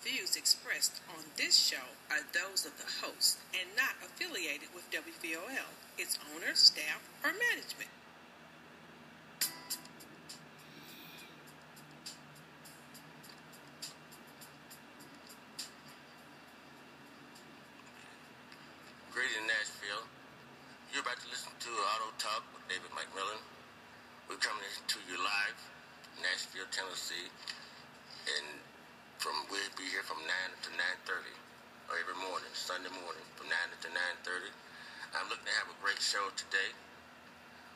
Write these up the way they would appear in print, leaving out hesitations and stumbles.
views expressed on this show are those of the host and not affiliated with WVOL, its owner, staff, or management. Greetings, Nashville. You're about to listen to Auto Talk with David Mcmillian. We're coming to you live, Nashville, Tennessee, and we'll be here from 9 to 9:30, or every morning, Sunday morning, from 9 to 9:30. I'm looking to have a great show today.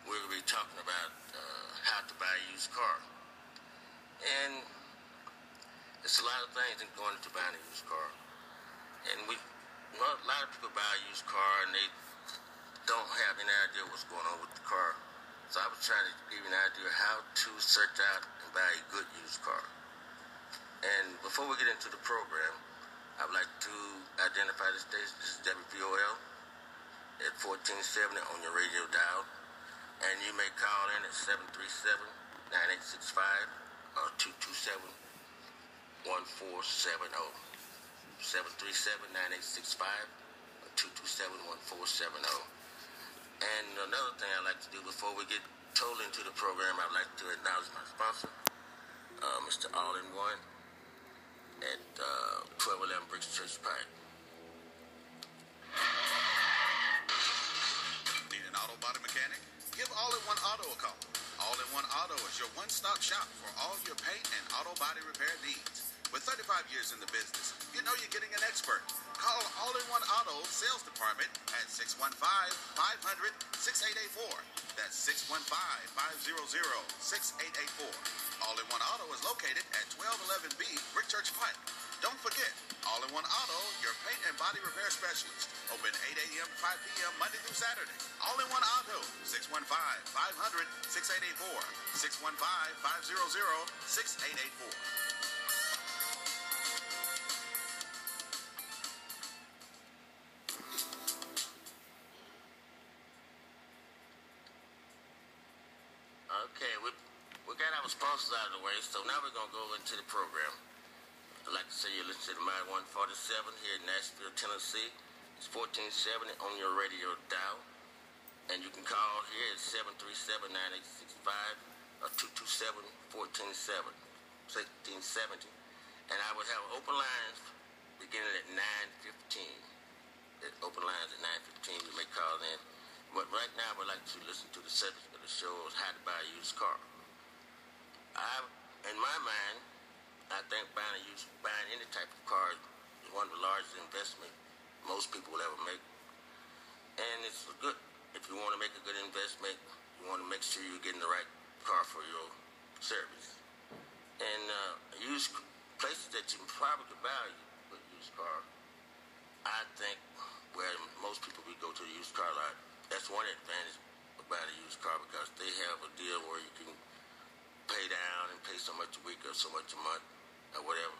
We're going to be talking about how to buy a used car. And it's a lot of things in going into buying a used car. And a lot of people buy a used car and they don't have any idea what's going on with the car. So I was trying to give you an idea of how to search out and buy a good used car. And before we get into the program, I would like to identify the station. This is WVOL at 1470 on your radio dial. And you may call in at 737-9865 or 227-1470. 737-9865 or 227-1470. And another thing I'd like to do before we get totally into the program, I'd like to acknowledge my sponsor, Mr. All-in-One at 1211 Bricks Church Pike. Need an auto body mechanic? Give All-in-One Auto a call. All-in-One Auto is your one-stop shop for all your paint and auto body repair needs. With 35 years in the business, you know you're getting an expert. Call All-in-One Auto Sales Department at 615-500-6884. That's 615-500-6884. All-in-One Auto is located at 1211B Brick Church Pike. Don't forget, All-in-One Auto, your paint and body repair specialist. Open 8 a.m. to 5 p.m. Monday through Saturday. All-in-One Auto, 615-500-6884. 615-500-6884. Okay, we got our sponsors out of the way, so now we're going to go into the program. I'd like to say you listen to the My 147 here in Nashville, Tennessee. It's 1470 on your radio dial. And you can call here at 737-9865 or 227-1470. And I would have open lines beginning at 9:15. Open lines at 9:15. You may call in. But right now, I would like to listen to the subject of the show is how to buy a used car. In my mind, I think buying any type of car is one of the largest investments most people will ever make. And it's good. If you want to make a good investment, you want to make sure you're getting the right car for your service. And used places that you probably value a used car, I think where most people would go to the used car lot. That's one advantage about a used car because they have a deal where you can pay down and pay so much a week or so much a month or whatever.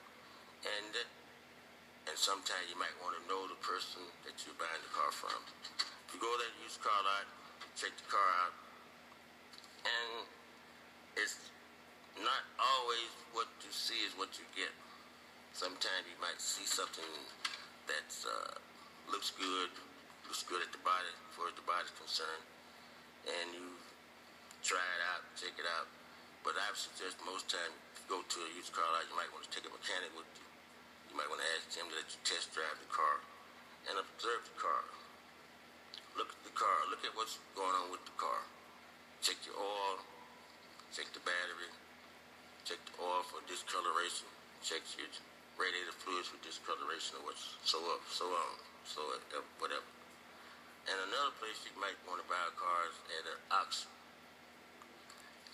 And sometimes you might want to know the person that you're buying the car from. If you go to that used car lot, check the car out, and it's not always what you see is what you get. Sometimes you might see something that looks good at the body, as far as the body's concerned, and you try it out, check it out. But I would suggest most times, if you go to a used car lot, you might want to take a mechanic with you. You might want to ask him to let you test drive the car and observe the car. Look at the car, look at what's going on with the car. Check your oil, check the battery, check the oil for discoloration, check your radiator fluids for discoloration or whatever. And another place you might want to buy a car is at an auction.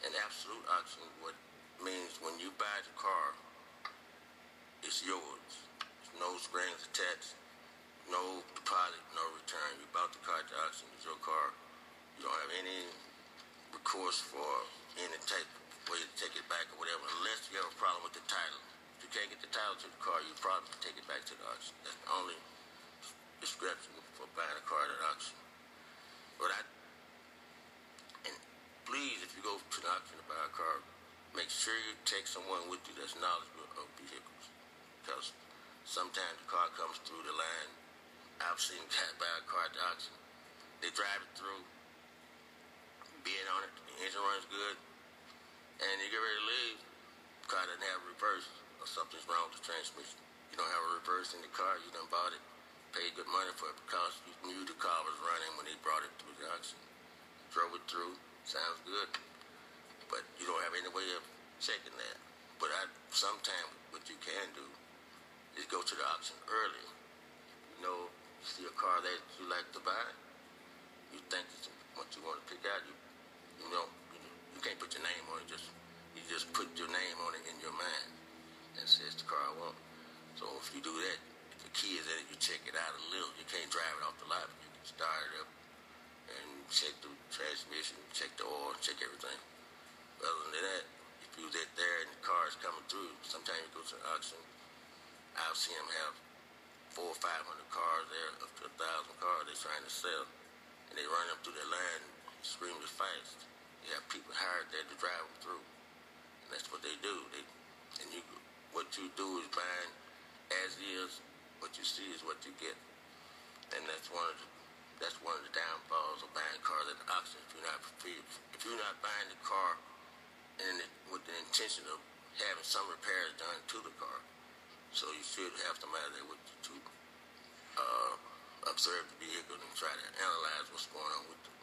An absolute auction, what means when you buy the car, it's yours. There's no strings attached, no deposit, no return. You bought the car at the auction, it's your car. You don't have any recourse for any type of way to take it back or whatever, unless you have a problem with the title. If you can't get the title to the car, you probably can take it back to the auction. That's the only description for buying a car at an auction. But please, if you go to the auction to buy a car, make sure you take someone with you that's knowledgeable of vehicles. Because sometimes the car comes through the line. I've seen guys buy a car at the auction. They drive it through, bid on it, the engine runs good, and you get ready to leave, the car doesn't have a reverse, or something's wrong with the transmission. You don't have a reverse in the car, you done bought it, paid good money for it because you knew the car was running when they brought it through the auction. Drove it through, sounds good, but you don't have any way of checking that. But sometimes what you can do is go to the auction early. You know, you see a car that you like to buy, you think it's what you want to pick out, you know, you can't put your name on it, you just put your name on it in your mind and say it's the car I want. So if you do that, if the key is in it, you check it out a little. You can't drive it off the lot, but you can start it up and check the transmission, check the oil, check everything. But other than that, if you get there and the car is coming through, sometimes you go to an auction, I've seen them have 400 or 500 cars there, up to 1,000 cars they're trying to sell, and they run them through their line extremely fast. They have people hired there to drive them through, and that's what they do. What you do is buying as is. What you see is what you get, and that's one of the downfalls of buying cars at the auction. If you're not buying the car with the intention of having some repairs done to the car, so you should have somebody there with you to observe the vehicle and try to analyze what's going on with it.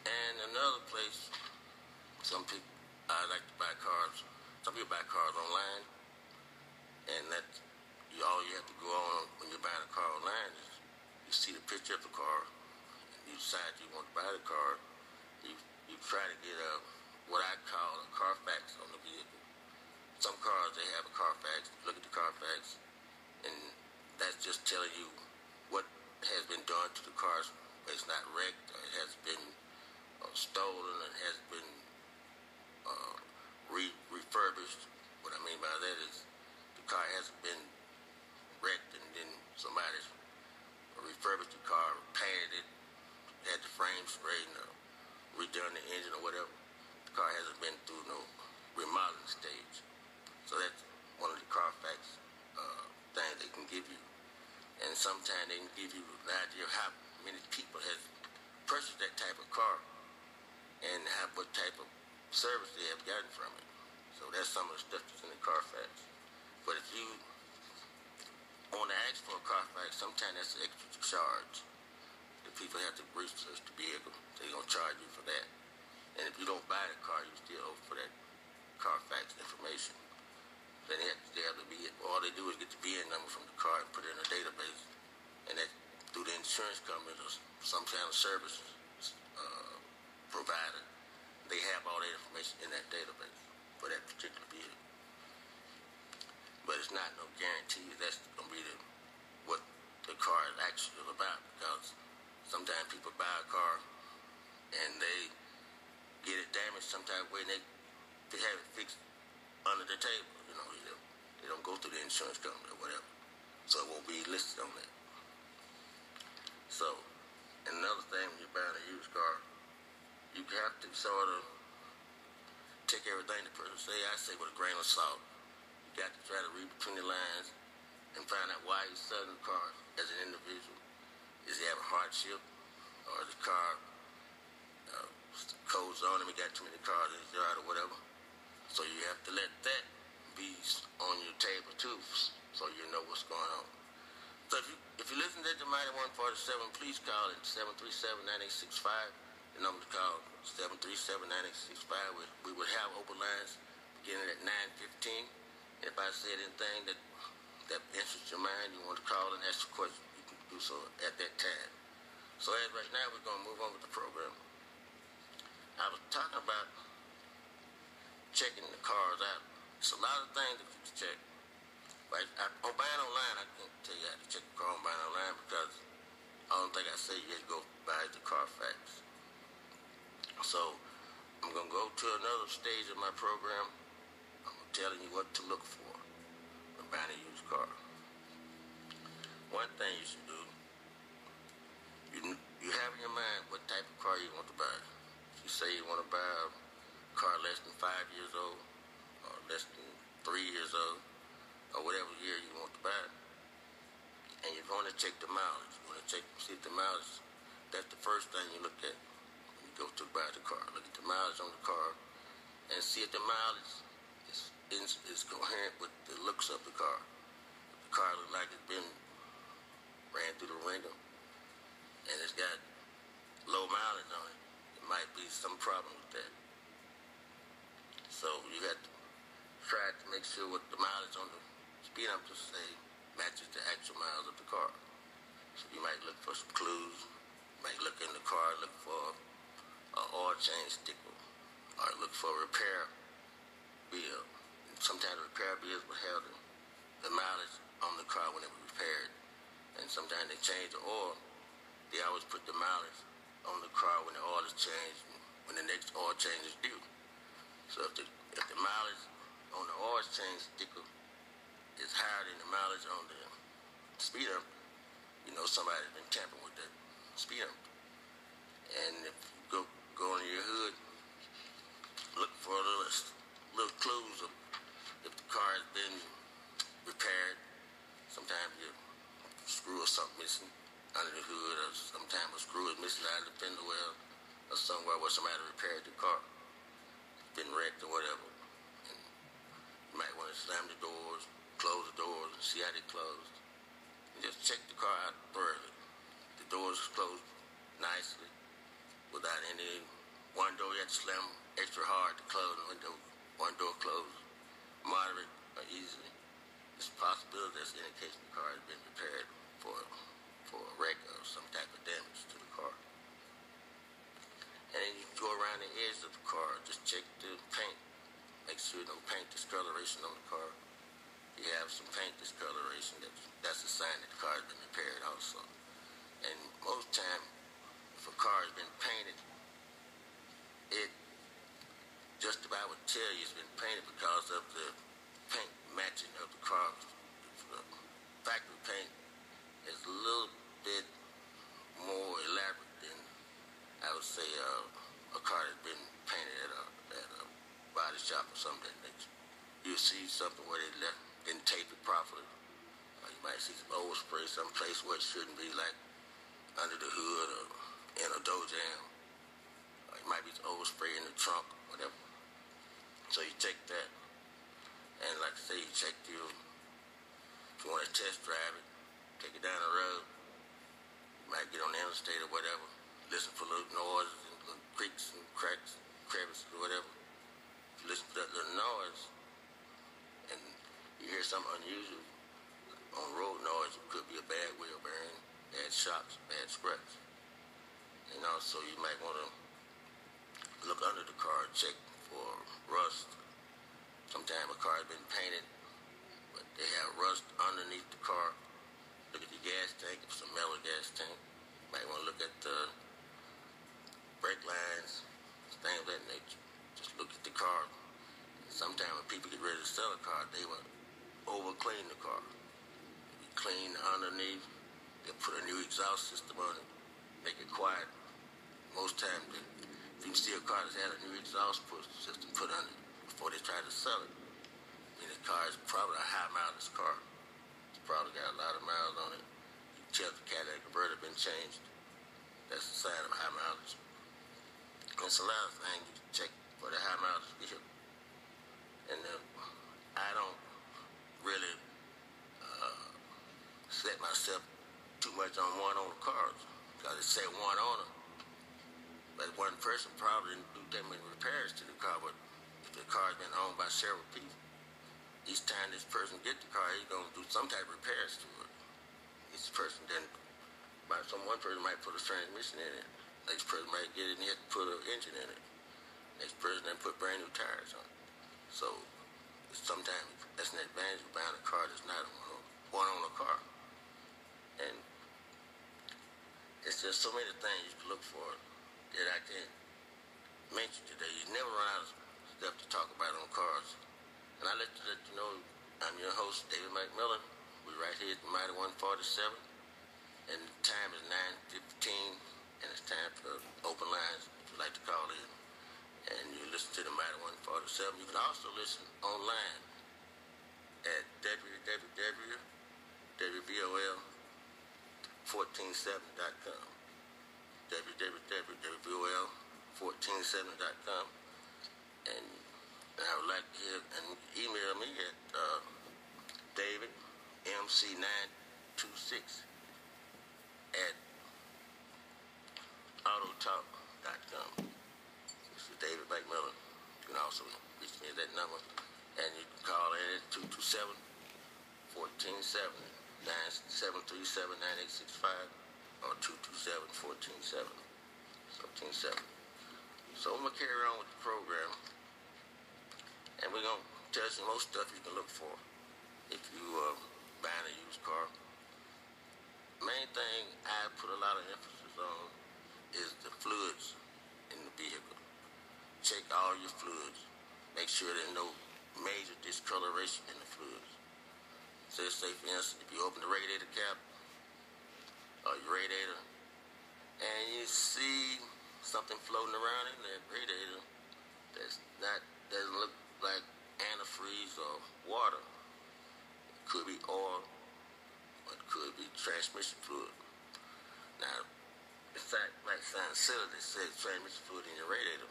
And another place, some people like to buy cars. Some people buy cars online, and all you have to go on when you're buying a car online is you see the picture of the car, and you decide you want to buy the car. You try to get what I call a Carfax on the vehicle. Some cars, they have a Carfax. You look at the Carfax, and that's just telling you what has been done to the car. It's not wrecked, or it has been stolen, and has been refurbished. What I mean by that is the car hasn't been wrecked and then somebody's refurbished the car, painted it, had the frame straightened, or redone the engine or whatever. The car hasn't been through no remodeling stage. So that's one of the Carfax things they can give you. And sometimes they can give you an idea of how many people have purchased that type of car and what type of service they have gotten from it. So that's some of the stuff that's in the Carfax. But if you want to ask for a Carfax, sometimes that's an extra charge. The people have to research the vehicle. They're going to charge you for that. And if you don't buy the car, you still owe for that Carfax information. Then they have to be, all they do is get the VIN number from the car and put it in a database. And that through the insurance company or some kind of service provider, they have all that information in that database for that particular vehicle. But it's not no guarantee that's going to be what the car is actually about, because sometimes people buy a car and they get it damaged some type of way and they have it fixed under the table. You know, they don't go through the insurance company or whatever. So it won't be listed on that. So, and another thing when you're buying a used car, you have to sort of take everything the person say with a grain of salt. You got to try to read between the lines and find out why he's selling the car as an individual. Is he having hardship, or the car codes on him, he got too many cars in his yard or whatever. So you have to let that be on your table too, so you know what's going on. So if you listen to the Mighty 147, please call at 737-9865. The number to call, 737-9865. We will have open lines beginning at 9:15. If I said anything that interests your mind, you want to call and ask a question, you can do so at that time. So as right now, we're going to move on with the program. I was talking about checking the cars out. It's a lot of things that you can check. But on buying online, I can't tell you how to check the car on buying online, because I don't think I say you have to go buy the Carfax. So I'm going to go to another stage of my program. I'm telling you what to look for when buying a used car. One thing you should do, you have in your mind what type of car you want to buy. If you say you want to buy a car less than 5 years old or less than 3 years old, or whatever year you want to buy. And you're going to check the mileage. You want to see if the mileage, that's the first thing you look at when you go to buy the car. Look at the mileage on the car and see if the mileage is coherent with the looks of the car. If the car looks like it's been ran through the ringer and it's got low mileage on it, it might be some problem with that. So you got to try to make sure what the mileage on the speedometer say matches the actual miles of the car. So you might look for some clues. You might look in the car, look for an oil change sticker, or look for a repair bill. And sometimes the repair bills will have the mileage on the car when it was repaired. And sometimes they change the oil. They always put the mileage on the car when the oil is changed, when the next oil change is due. So if the mileage on the oil change sticker is higher than the mileage on the speedometer, you know somebody's been tampering with that speedometer. And if you go under your hood, look for little clues of if the car has been repaired. Sometimes you screw or something missing under the hood, or sometimes a screw is missing out of the fender well, or somewhere where somebody repaired the car. It's been wrecked or whatever. And you might want to slam the doors, close the doors, and see how they closed. And just check the car out thoroughly. The doors closed nicely, without any one door you have to slam extra hard to close the window. One door closed moderate or easily. It's a possibility there's an indication the car has been repaired for a wreck or some type of damage to the car. And then you go around the edge of the car, just check the paint. Make sure no paint discoloration on the car. If you have some paint discoloration, that's a sign that the car has been repaired also. And most time, if a car has been painted, it just about would tell you it's been painted because of the paint matching of the car. The factory paint is a little bit more elaborate than, I would say, a car that's been painted at a body shop or something that makes you'll see something where they didn't tape it properly. You might see some overspray someplace where it shouldn't be, like under the hood or in a door jam. It might be overspray in the trunk, whatever. So you check that. And like I say, you check if you want to test drive it, take it down the road. You might get on the interstate or whatever, listen for little noises and little creaks and cracks, crevices or whatever. If you listen for that little noise and you hear something unusual on road noise, it could be a bad wheel bearing, bad shocks, bad scratch. And also you might want to look under the car, check for rust. Sometimes a car has been painted, but they have rust underneath the car. Look at the gas tank, if it's a metal gas tank. You might want to look at the brake lines, things of that nature. Just look at the car. Sometimes when people get ready to sell a car, they will over-clean the car. You clean underneath, they put a new exhaust system on it, make it quiet. Most times, if you see a car that's had a new exhaust system put on it before they try to sell it, I mean, the car is probably a high mileage car. It's probably got a lot of miles on it. You can tell the catalytic converter been changed. That's a sign of high mileage. There's a lot of things you can check for the high mileage vehicle. And I don't really set myself too much on one-owner cars, because it say one owner. But one person probably didn't do that many repairs to the car, but if the car's been owned by several people, each time this person gets the car, he's going to do some type of repairs to it. Each person then, one person might put a transmission in it. Next person might get it and he has to put an engine in it. Next person then put brand new tires on it. So sometimes that's an advantage of buying a car that's not a one-owner car. And it's just so many things you can look for that I can mention today. You never run out of stuff to talk about on cars. And I let you know, I'm your host, David Mcmillian. We're right here at the Mighty 147. And the time is 9:15. And it's time for open lines, if you like to call in. And you listen to the Mighty 147. You can also listen online at www.WBOL147.com. www.WBOL147.com. And I would like to hear and email me at David MC926 at autotalk.com. This is David Mcmillian. You can also reach me at that number, and you can call in at 227-1470, 9737-9865, or 227-1470. So I'm going to carry on with the program, and we're going to tell you most stuff you can look for if you buying a used car. Main thing I put a lot of emphasis on is the fluids in the vehicle. Check all your fluids. Make sure there's no major discoloration in the fluids. So say for instance, if you open the radiator cap or your radiator and you see something floating around in that radiator doesn't look like antifreeze or water. It could be oil, or it could be transmission fluid. Now, in fact, might sound silly to say transmission fluid in your radiator,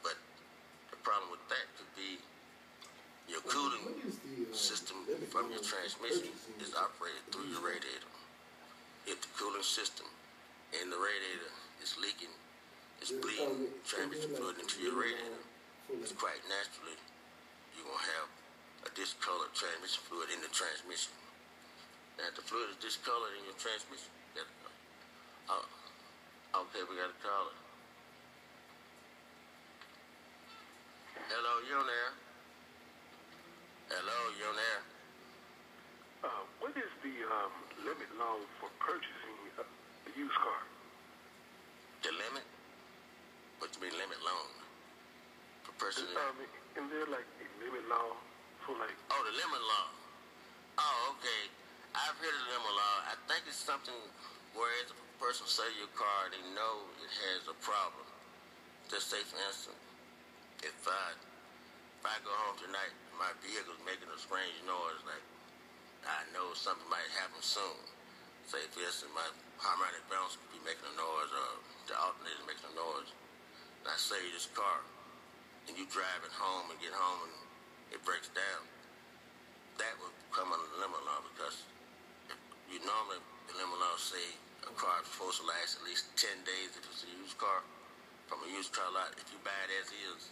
but the problem with that could be your cooling system from your transmission is operated through your radiator. If the cooling system in the radiator is leaking, it's bleeding transmission fluid into your radiator, it's quite naturally you're going to have a discolored transmission fluid in the transmission. Now, if the fluid is discolored in your transmission, okay, we got a caller. Hello, you on there? Hello, you on there? What is the limit loan for purchasing a used car? The limit? What do you mean limit loan? For purchasing? Is there like a limit loan for like... Oh, the limit loan. Oh, okay. I've heard of the limit loan. I think it's something whereas if a person sells your car, they know it has a problem. Just say, for instance, if I go home tonight, my vehicle's making a strange noise, like I know something might happen soon. Say, for instance, my harmonic bounce could be making a noise, or the alternator making a noise. And I sell you this car, and you drive it home and get home and it breaks down. That would come under the limit law, because if you normally, the limit law say a car is supposed to last at least 10 days if it's a used car from a used car lot. If you buy it as is,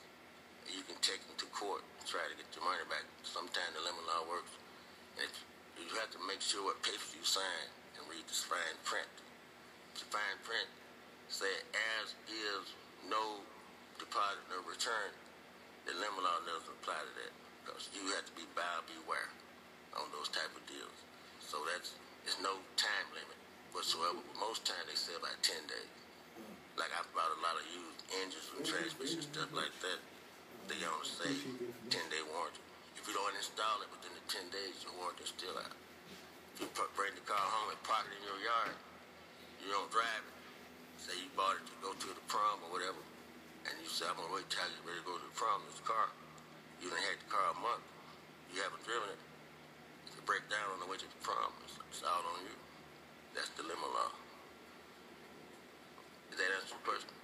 you can take it to court and try to get your money back. Sometimes the limit law works. And you have to make sure what papers you sign and read the fine print. The fine print say as is, no deposit, no return. The limit law doesn't apply to that, because you have to be buyer beware on those type of deals. So there's no time limit whatsoever. But most times they say about 10 days. Like I bought a lot of used engines and transmissions, stuff like that. They only say 10-day warranty. If you don't install it within the 10 days, your warranty is still out. If you bring the car home and park it in your yard, you don't drive it. Say you bought it to go to the prom or whatever, and you say, I'm going to wait till I get ready to go to the prom in this car. You done had the car a month. You haven't driven it. If it break down on the way to the prom, it's all on you. That's the limit law. Did that answer your question?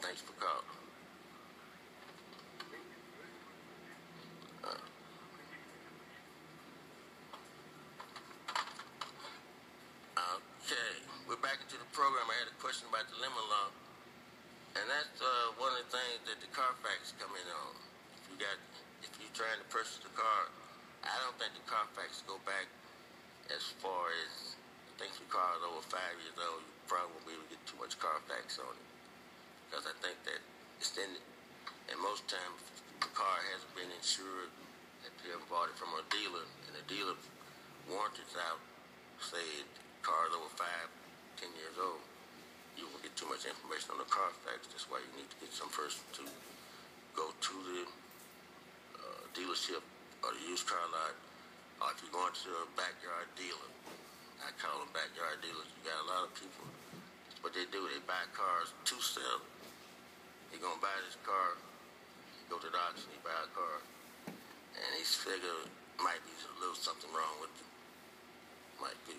Thanks for calling. Okay, we're back into the program. I had a question about the limit law, and that's one of the things that the Carfax come in on. If you're trying to purchase the car, I don't think the Carfax go back as far as, I think if your car is over 5 years old, you probably won't be able to get too much Carfax on it, because I think that it's in it, and most times the car hasn't been insured. If you haven't bought it from a dealer, and the dealer warranties out, say cars over 5-10 years old, you won't get too much information on the Carfax. That's why you need to get some first to go to the dealership or the used car lot, or if you're going to a backyard dealer. I call them backyard dealers. You got a lot of people, what they do, they buy cars to sell. They're going to buy this car, you go to the auction, you buy a car, and he's figured might be a little something wrong with it. Might be.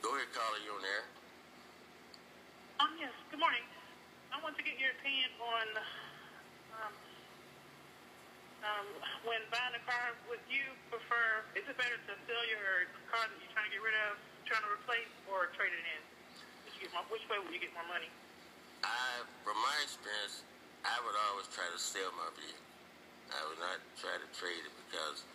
Go ahead, caller, you on there? Yes, good morning. I want to get your opinion on when buying a car, would you prefer, is it better to sell your car that you're trying to get rid of, trying to replace, or trade it in? Which way would you get more money? From my experience, I would always try to sell my vehicle. I would not try to trade it because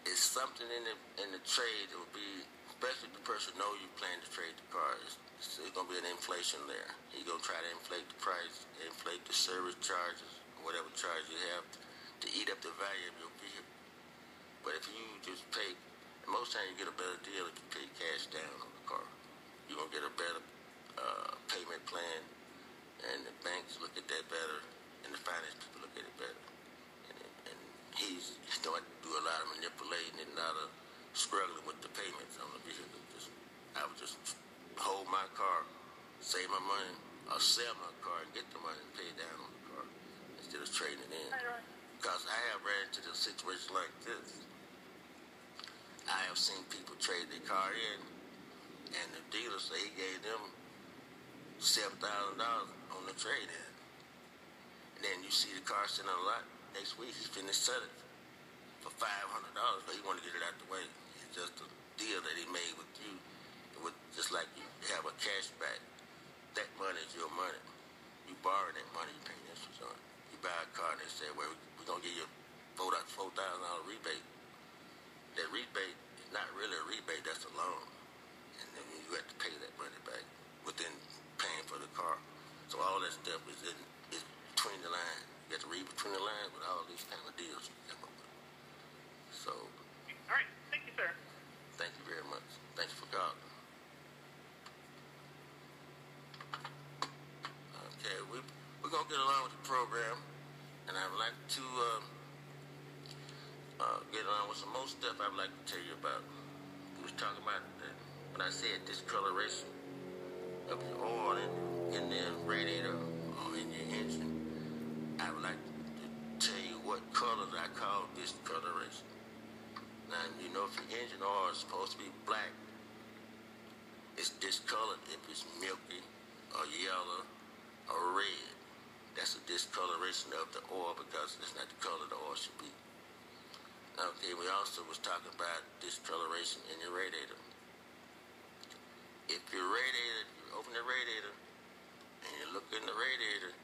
it's something in the trade that would be, especially if the person knows you plan to trade the car, it's going to be an inflation there. He's going to try to inflate the price, inflate the service charges, whatever charge you have to eat up the value of your vehicle. But if you just pay, most times you get a better deal if you pay cash down on the car. You're going to get a better payment plan, and the banks look at that better, and the finance people look at it better. And he's starting to do a lot of manipulating and a lot of struggling with the payments on the vehicle. I would just hold my car, save my money, or sell my car and get the money and pay down on the car instead of trading it in. Because I have ran into a situation like this. I have seen people trade their car in, and the dealer say he gave them $7,000 on the trade-in. And then you see the car sitting on a lot. Next week he's finished selling it for $500, but he want to get it out the way. It's just a deal that he made with you. Just like you have a cash back. That money is your money. You borrow that money, you pay interest on it. You buy a car and they say, well, we're going to give you a $4,000 rebate. That rebate is not really a rebate, that's a loan. And then you have to pay that money back within paying for the car. So all that stuff is between the lines. You have to read between the lines with all these kind of deals you come up with. So. All right. Thank you, sir. Thank you very much. Thanks for calling. Okay, we're going to get along with the program, and I would like to get along with some more stuff I would like to tell you about. We was talking about that when I said discoloration of your oil in the radiator or in your engine. I would like to tell you what colors I call discoloration. Now, you know, if your engine oil is supposed to be black, it's discolored if it's milky or yellow or red. That's a discoloration of the oil because it's not the color the oil should be. Okay, we also was talking about discoloration in your radiator. If your radiator, you open the radiator and you look in the radiator,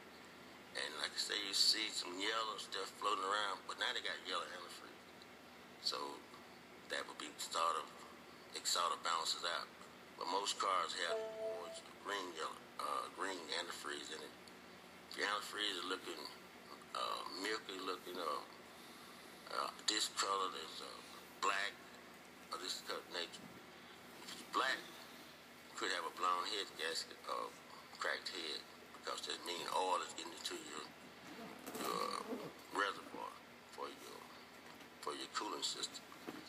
and like I say, you see some yellow stuff floating around, but now they got yellow antifreeze. So that would be sort of balances out. But most cars have orange, green antifreeze in it. If your antifreeze is looking milky looking discolored as black or this nature. If it's black, you could have a blown head gasket or cracked head because that means oil is getting into your reservoir for your cooling system.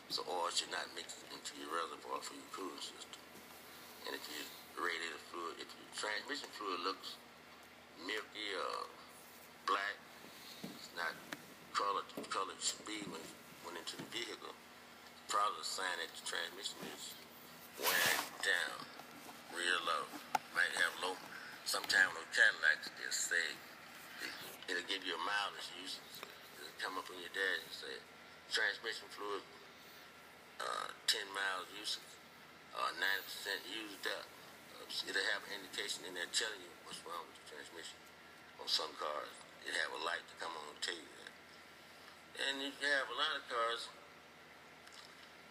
So oil should not mix into your reservoir for your cooling system. And if your radiator fluid, if your transmission fluid looks milky or black, it's not colored it should be when it went into the vehicle, probably a sign that the transmission is wearing down real low. Might have low. Sometimes those Cadillacs, they'll say, it'll give you a mileage usage. It'll come up on your dash and say, transmission fluid, 10 miles usage, 90% used up. It'll have an indication in there telling you what's wrong with the transmission. On some cars, it have a light to come on and tell you that. And you have a lot of cars,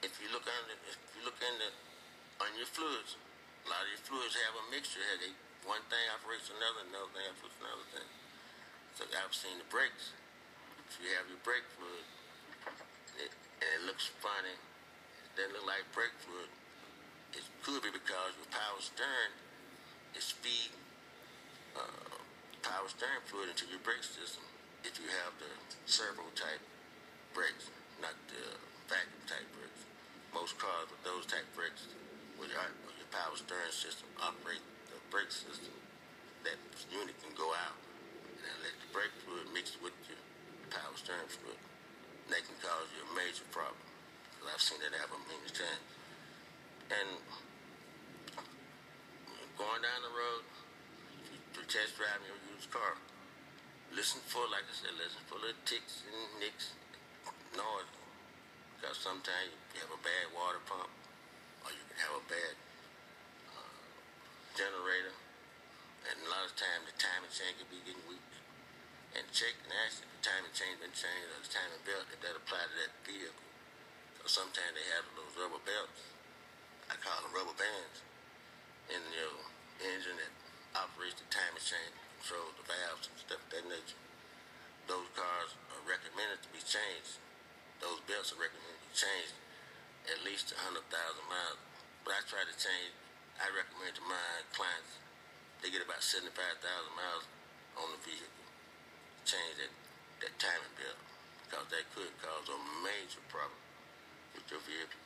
if you look on your fluids, a lot of your fluids have a mixture. One thing operates another thing operates another thing. So I've seen the brakes. If you have your brake fluid, and it looks funny, it doesn't look like brake fluid, it could be because your power steering is feeding power steering fluid into your brake system if you have the servo type brakes, not the vacuum type brakes. Most cars with those type brakes, with your power steering system operate the brake system, that unit can go out and let the brake fluid terms with. And that can cause you a major problem. Because I've seen that happen many times. And going down the road, if you're test driving your used car, listen for, like I said, listen for little ticks and nicks, noise. Because sometimes you have a bad water pump, or you can have a bad generator, and a lot of times the timing chain can be getting weak. And check and ask if the timing chain been changed or the timing belt, if that apply to that vehicle. So sometimes they have those rubber belts, I call them rubber bands, in your engine that operates the timing chain, controls the valves and stuff of that nature. Those cars are recommended to be changed. Those belts are recommended to be changed at least 100,000 miles. But I recommend to my clients, they get about 75,000 miles on the vehicle. Change that timing belt, because that could cause a major problem with your vehicle.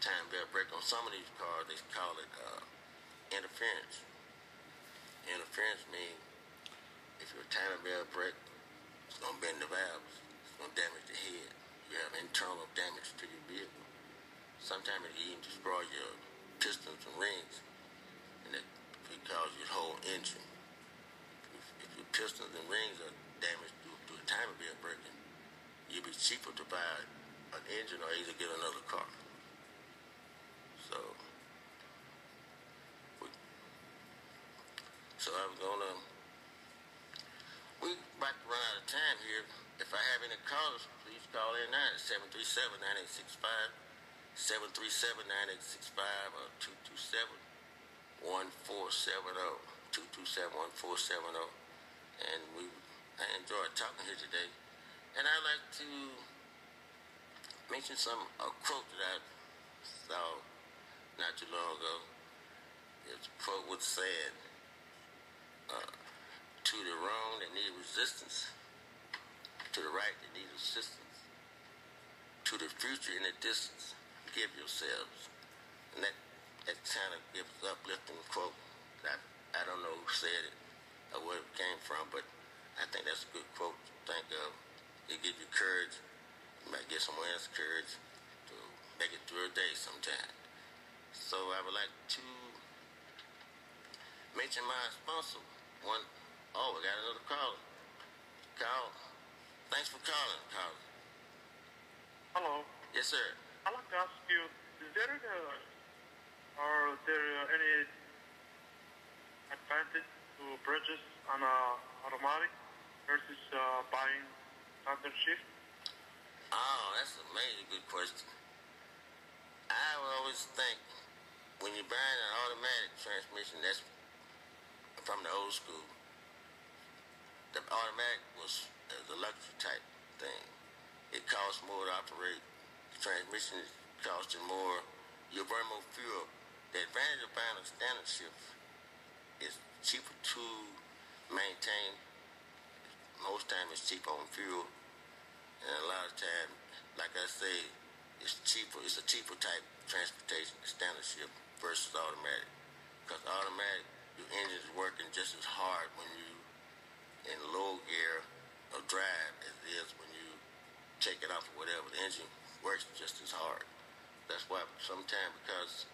Time belt break on some of these cars, they call it interference. Interference means if your timing belt break, it's going to bend the valves, it's going to damage the head. You have internal damage to your vehicle. Sometimes it can even destroy your pistons and rings, and it could cause your whole engine. If your pistons and rings are damaged due to a timing belt breaking, it'd be cheaper to buy an engine or either get another car. So I was gonna, we about to run out of time here. If I have any callers, please call in now at 737-9865, 737-9865 or 227-1470, 227-1470. And I enjoyed talking here today. And I'd like to mention a quote that I saw not too long ago. It's a quote which said, to the wrong that need resistance, to the right that need assistance, to the future in the distance, give yourselves. And that kind of gives uplifting quote. I don't know who said it or where it came from, but I think that's a good quote to think of. It gives you courage. You might get someone else courage to make it through a day sometime. So I would like to mention my sponsor. We got another caller. Carl, thanks for calling, Carl. Hello. Yes, sir. I'd like to ask you, is there any advantage to purchase an automatic versus buying standard shift? Oh, that's a major good question. I would always think when you're buying an automatic transmission, that's from the old school. The automatic was a luxury type thing. It costs more to operate. The transmission costs you more. You burn more fuel. The advantage of buying a standard shift is cheaper to maintain. Most time it's cheaper on fuel. And a lot of time, like I say, it's cheaper. It's a cheaper type transportation, standard shift versus automatic. Because automatic, your engine is working just as hard when you in low gear or drive as it is when you take it off or whatever. The engine works just as hard. That's why sometimes, because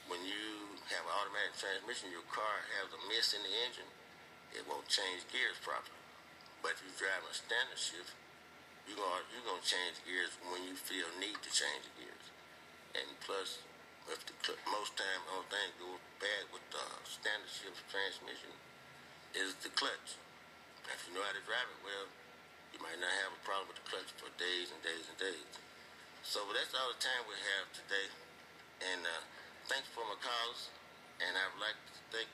when you have an automatic transmission, your car has a miss in the engine, it won't change gears properly. But if you're driving a standard shift, you're gonna change gears when you feel need to change the gears. And plus, if most time the only thing goes bad with the standard shift transmission is the clutch. If you know how to drive it well, you might not have a problem with the clutch for days and days and days. So that's all the time we have today. And thanks for my calls. And I would like to thank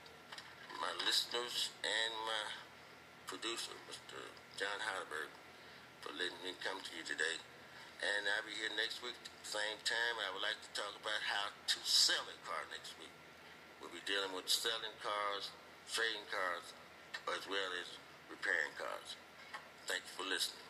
my listeners and my producer, Mr. John Heidelberg, for letting me come to you today. And I'll be here next week, same time. I would like to talk about how to sell a car next week. We'll be dealing with selling cars, trading cars, as well as repairing cars. Thank you for listening.